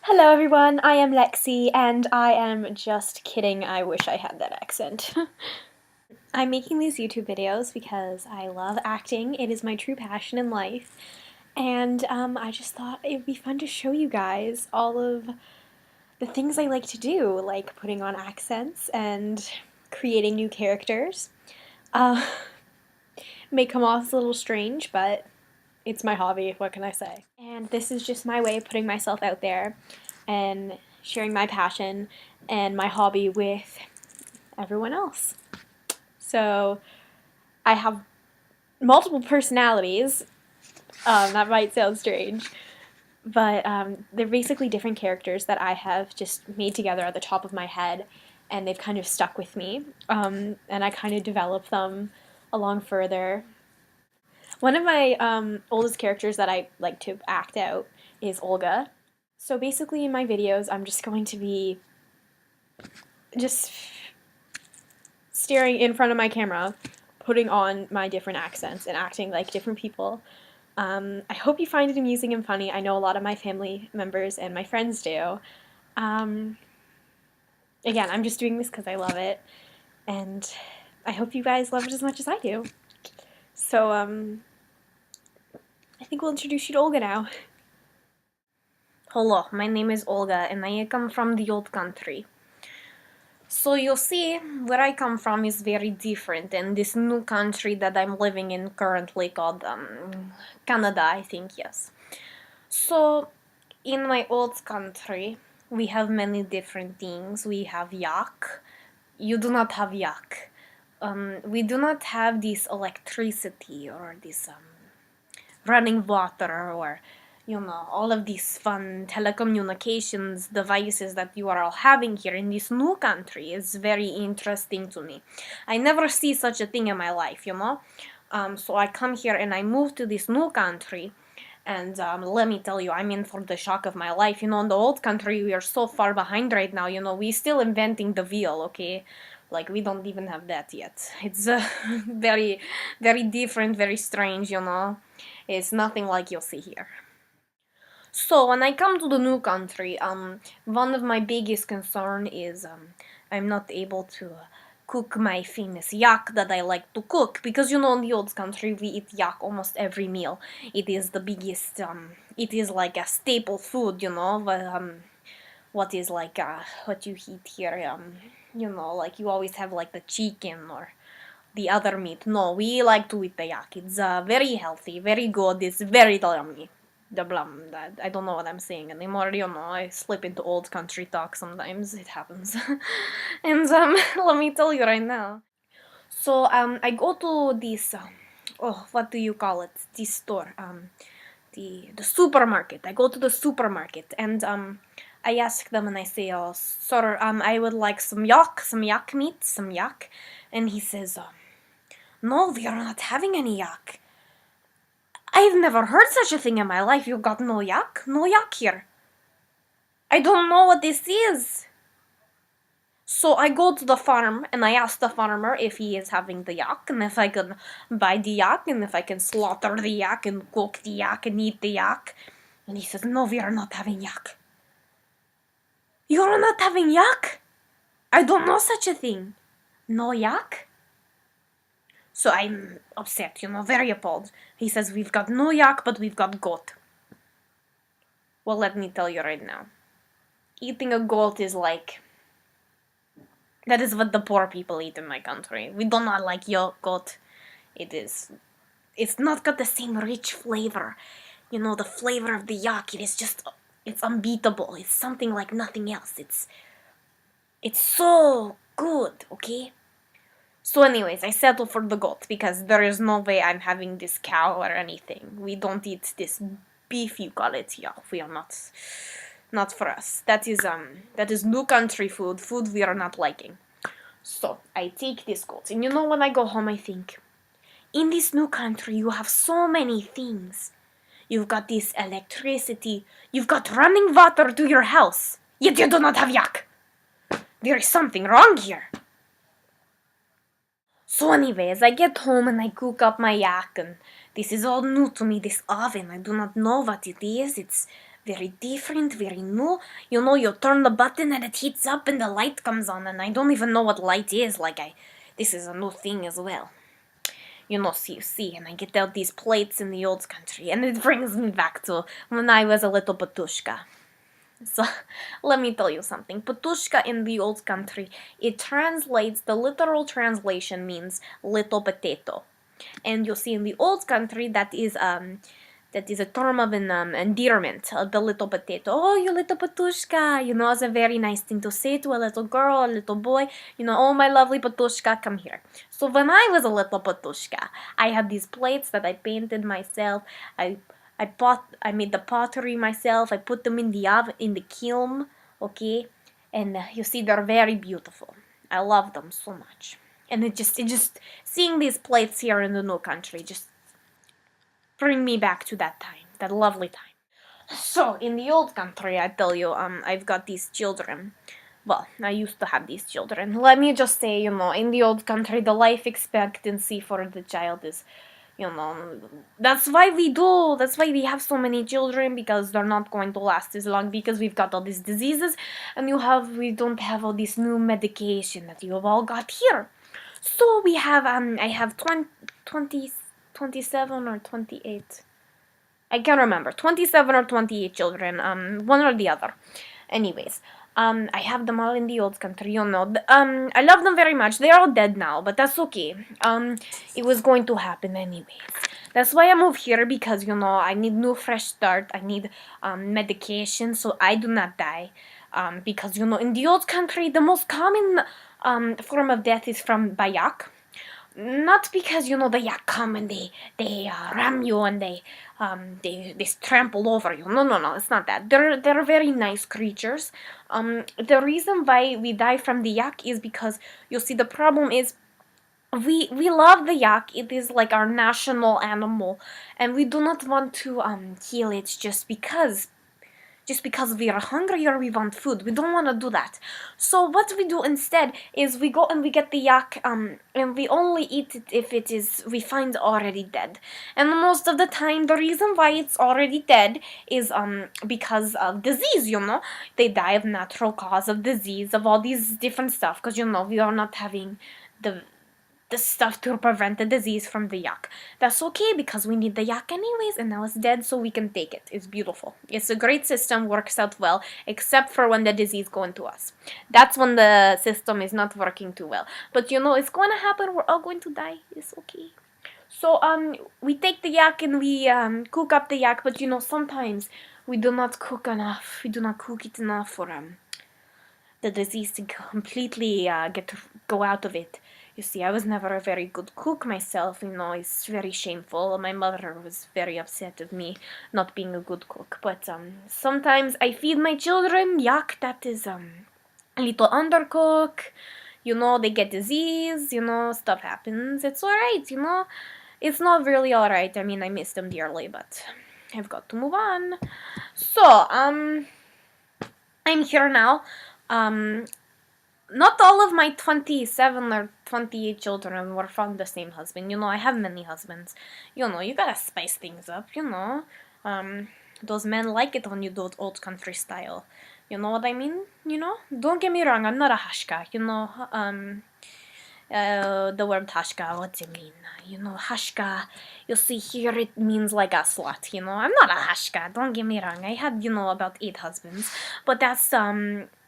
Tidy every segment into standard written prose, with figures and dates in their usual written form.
Hello everyone, I am Lexi, and I am just kidding, I wish I had that accent. I'm making these YouTube videos because I love acting, it is my true passion in life, and I just thought it would be fun to show you guys all of the things I like to do, like putting on accents and creating new characters. Uh, may come off a little strange, but it's my hobby, what can I say? And this is just my way of putting myself out there and sharing my passion and my hobby with everyone else. So I have multiple personalities. That might sound strange, but they're basically different characters that I have just made together at the top of my head, and they've kind of stuck with me. And I kind of developed them along further. One of my oldest characters that I like to act out is Olga. So basically in my videos, I'm just going to be just staring in front of my camera, putting on my different accents and acting like different people. I hope you find it amusing and funny. I know a lot of my family members and my friends do. Um, Again, I'm just doing this because I love it, and I hope you guys love it as much as I do. So, I think we'll introduce you to Olga now. Hello, my name is Olga, and I come from the old country. So you see, where I come from is very different, and this new country that I'm living in currently called Canada, I think, yes. So, in my old country, we have many different things. We have yak. You do not have yak. We do not have this electricity or this running water or all of these fun telecommunications devices that you are all having here in this new country is very interesting to me. I never see such a thing in my life. So I come here and I move to this new country, and let me tell you, I'm in for the shock of my life. In the old country, we are so far behind right now. We still inventing the wheel, okay? Like, we don't even have that yet. It's very, very different, very strange. It's nothing like you'll see here. So when I come to the new country, one of my biggest concern is I'm not able to cook my famous yak that I like to cook, because in the old country we eat yak almost every meal. It is the biggest, it is like a staple food, what is like what you eat here, like you always have like the chicken or the other meat. No, we like to eat the yak. It's very healthy, very good. It's very yummy. I don't know what I'm saying anymore. I slip into old country talk sometimes. It happens. And let me tell you right now. So I go to this. Oh, what do you call it? This store. The supermarket. I go to the supermarket and I ask them and I say, "Oh, sir, I would like some yak meat, some yak," and he says, "No, we are not having any yak." I've never heard such a thing in my life. You got no yak? No yak here. I don't know what this is. So I go to the farm and I ask the farmer if he is having the yak and if I can buy the yak and if I can slaughter the yak and cook the yak and eat the yak. And he says, "No, we are not having yak." You are not having yak? I don't know such a thing. No yak? So I'm upset, very appalled. He says, "We've got no yak, but we've got goat." Well, let me tell you right now. Eating a goat is like... That is what the poor people eat in my country. We do not like goat. It's not got the same rich flavor. The flavor of the yak, it's unbeatable. It's something like nothing else. It's so good, okay? So anyways, I settle for the goat because there is no way I'm having this cow or anything. We don't eat this beef, you call it. Yeah, we are not for us. That is new country food we are not liking. So I take this goat, and when I go home I think, in this new country you have so many things. You've got this electricity, you've got running water to your house, yet you do not have yak. There is something wrong here. So anyways, I get home and I cook up my yak, and this is all new to me, this oven. I do not know what it is. It's very different, very new. You know, you turn the button and it heats up and the light comes on, and I don't even know what light is. This is a new thing as well. You know, so you see, and I get out these plates in the old country, and it brings me back to when I was a little Patushka. So, let me tell you something. Patushka in the old country, it translates, the literal translation means little potato. And you see in the old country, that is a term of endearment, the little potato. Oh, you little Patushka. You know, it's a very nice thing to say to a little girl, a little boy. You know, oh, my lovely Patushka, come here. So when I was a little Patushka, I had these plates that I painted myself. I made the pottery myself. I put them in the oven, in the kiln, okay? And you see, they're very beautiful. I love them so much. And it just seeing these plates here in the new country just bring me back to that time, that lovely time. So in the old country, I tell you, I've got these children. Well, I used to have these children. Let me just say, you know, in the old country, the life expectancy for the child is, you know, that's why we have so many children, because they're not going to last as long, because we've got all these diseases, and we don't have all this new medication that you have all got here. So we have, I have 27 or 28. I can't remember. 27 or 28 children, one or the other. Anyways, I have them all in the old country, you know. I love them very much. They're all dead now, but that's okay. It was going to happen anyways. That's why I moved here, because, you know, I need new fresh start. I need, medication so I do not die. Because, you know, in the old country, the most common, form of death is from bayak. Not because, you know, the yak come and they ram you and they trample over you. No, it's not that. They're very nice creatures. The reason why we die from the yak is because, you see, the problem is we love the yak. It is like our national animal, and we do not want to kill it just because we are hungry or we want food. We don't want to do that. So what we do instead is we go and we get the yak, and we only eat it if we find already dead. And most of the time, the reason why it's already dead is because of disease, you know. They die of natural cause of disease, of all these different stuff, because, you know, we are not having the stuff to prevent the disease from the yak. That's okay, because we need the yak anyways, and now it's dead, so we can take it. It's beautiful. It's a great system, works out well, except for when the disease go into us. That's when the system is not working too well. But, you know, it's going to happen. We're all going to die. It's okay. So we take the yak and we cook up the yak, but, you know, sometimes we do not cook enough. We do not cook it enough for the disease to completely go out of it. You see, I was never a very good cook myself, you know. It's very shameful. My mother was very upset of me not being a good cook. But sometimes I feed my children yak that is a little undercook. You know, they get disease, you know, stuff happens. It's alright, you know. It's not really alright. I mean, I miss them dearly, but I've got to move on. So, I'm here now. Not all of my 27 or 28 children were from the same husband. You know, I have many husbands. You know, you gotta spice things up, you know. Those men like it when you do it old country style. You know what I mean? You know? Don't get me wrong, I'm not a hashka, you know. The word hashka, what's it mean? You know, hashka, you see here it means like a slut, you know. I'm not a hashka, don't get me wrong. I had, you know, about 8 husbands. But that's,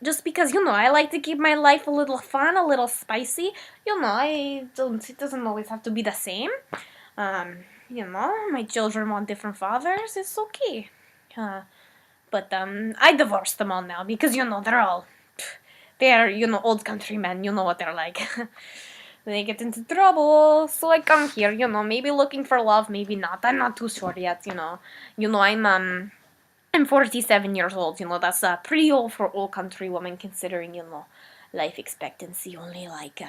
just because, you know, I like to keep my life a little fun, a little spicy. You know, it doesn't always have to be the same. You know, my children want different fathers, it's okay. But I divorced them all now because, you know, they're, you know, old countrymen, you know what they're like. They get into trouble, so I come here, you know, maybe looking for love, maybe not. I'm not too sure yet, you know. You know, I'm 47 years old, you know, that's pretty old for old country women, considering, you know, life expectancy only like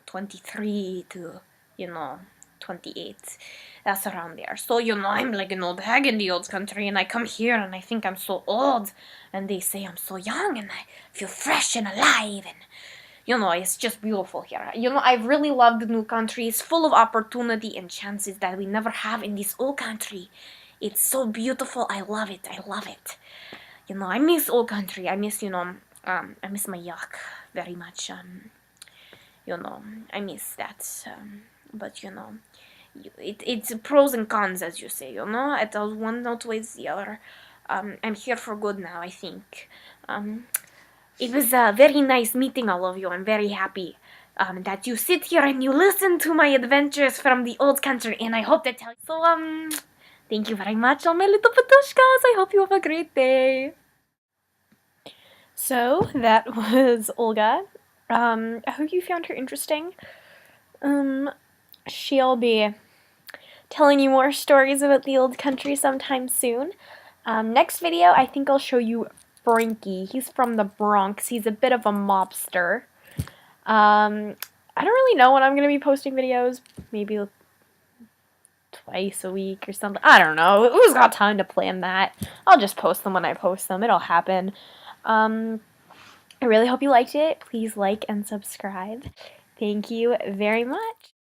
23 to, you know, 28. That's around there. So, you know, I'm like an old hag in the old country, and I come here and I think I'm so old, and they say I'm so young, and I feel fresh and alive, and, you know, it's just beautiful here. You know, I really love the new country. It's full of opportunity and chances that we never have in this old country. It's so beautiful. I love it. I love it. I miss old country. I miss, I miss my yak very much. I miss that. But it's pros and cons, as you say. It does one outweighs the other. I'm here for good now, I think. It was very nice meeting all of you. I'm very happy that you sit here and you listen to my adventures from the old country, and I hope that tells you. So, thank you very much, all my little patushkas. I hope you have a great day. So, that was Olga. I hope you found her interesting. She'll be telling you more stories about the old country sometime soon. Next video, I think I'll show you Frankie. He's from the Bronx. He's a bit of a mobster. I don't really know when I'm going to be posting videos. Maybe twice a week or something. I don't know. Who's got time to plan that? I'll just post them when I post them. It'll happen. I really hope you liked it. Please like and subscribe. Thank you very much.